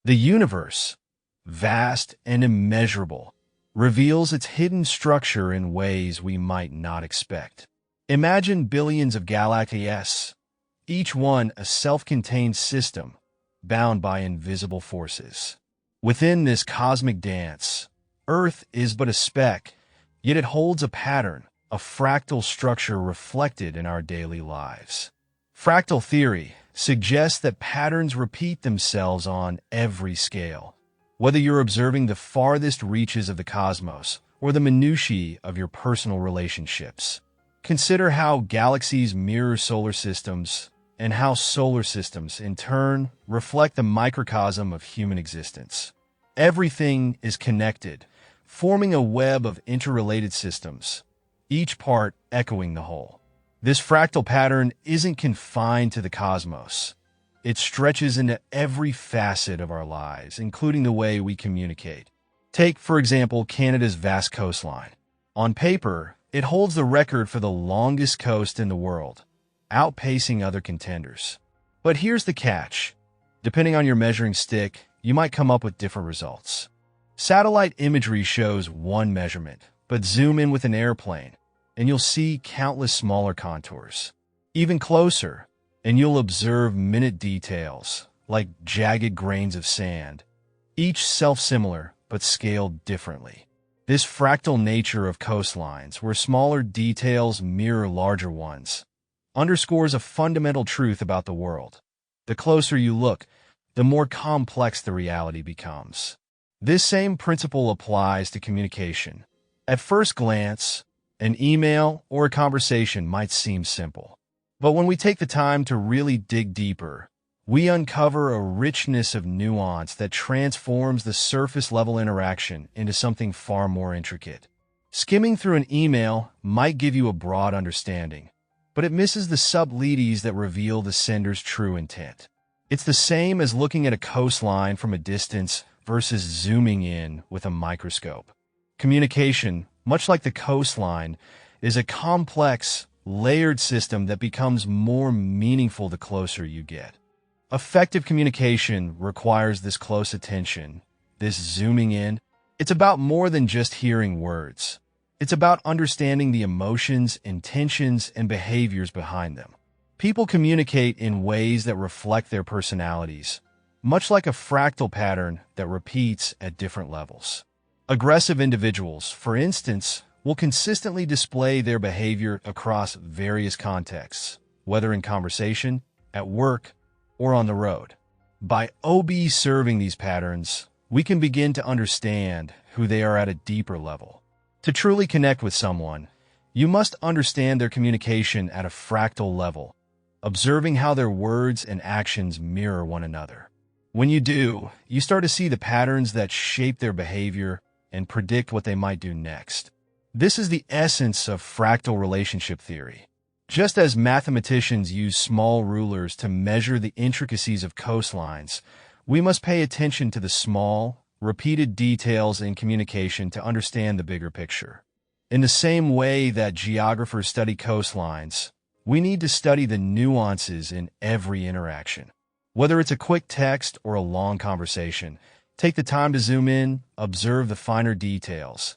The universe, vast and immeasurable, reveals its hidden structure in ways we might not expect. Imagine billions of galaxies, each one a self-contained system, bound by invisible forces. Within this cosmic dance, Earth is but a speck, yet it holds a pattern, a fractal structure reflected in our daily lives. Fractal theory suggests that patterns repeat themselves on every scale. Whether you're observing the farthest reaches of the cosmos or the minutiae of your personal relationships, consider how galaxies mirror solar systems and how solar systems, in turn, reflect the microcosm of human existence. Everything is connected, forming a web of interrelated systems, each part echoing the whole. This fractal pattern isn't confined to the cosmos. It stretches into every facet of our lives, including the way we communicate. Take, for example, Canada's vast coastline. On paper, it holds the record for the longest coast in the world, outpacing other contenders. But here's the catch. Depending on your measuring stick, you might come up with different results. Satellite imagery shows one measurement, but zoom in with an airplane, and you'll see countless smaller contours. Even closer, and you'll observe minute details, like jagged grains of sand, each self-similar but scaled differently. This fractal nature of coastlines, where smaller details mirror larger ones, underscores a fundamental truth about the world. The closer you look, the more complex the reality becomes. This same principle applies to communication. At first glance, an email or a conversation might seem simple. But when we take the time to really dig deeper, we uncover a richness of nuance that transforms the surface-level interaction into something far more intricate. Skimming through an email might give you a broad understanding, but it misses the subtleties that reveal the sender's true intent. It's the same as looking at a coastline from a distance versus zooming in with a microscope. Communication, much like the coastline, is a complex, layered system that becomes more meaningful the closer you get. Effective communication requires this close attention, this zooming in. It's about more than just hearing words. It's about understanding the emotions, intentions, and behaviors behind them. People communicate in ways that reflect their personalities, much like a fractal pattern that repeats at different levels. Aggressive individuals, for instance, will consistently display their behavior across various contexts, whether in conversation, at work, or on the road. By observing these patterns, we can begin to understand who they are at a deeper level. To truly connect with someone, you must understand their communication at a fractal level, observing how their words and actions mirror one another. When you do, you start to see the patterns that shape their behavior and predict what they might do next. This is the essence of fractal relationship theory. Just as mathematicians use small rulers to measure the intricacies of coastlines, we must pay attention to the small, repeated details in communication to understand the bigger picture. In the same way that geographers study coastlines, we need to study the nuances in every interaction. Whether it's a quick text or a long conversation, take the time to zoom in, observe the finer details,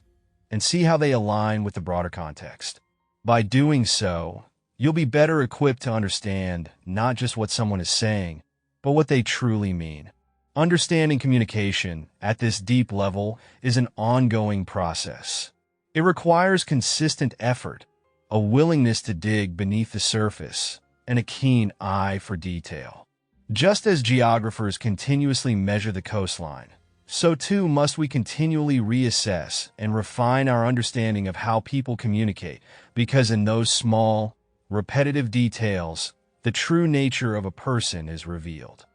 and see how they align with the broader context. By doing so, you'll be better equipped to understand not just what someone is saying, but what they truly mean. Understanding communication at this deep level is an ongoing process. It requires consistent effort, a willingness to dig beneath the surface, and a keen eye for detail. Just as geographers continuously measure the coastline, so too must we continually reassess and refine our understanding of how people communicate, because in those small, repetitive details, the true nature of a person is revealed.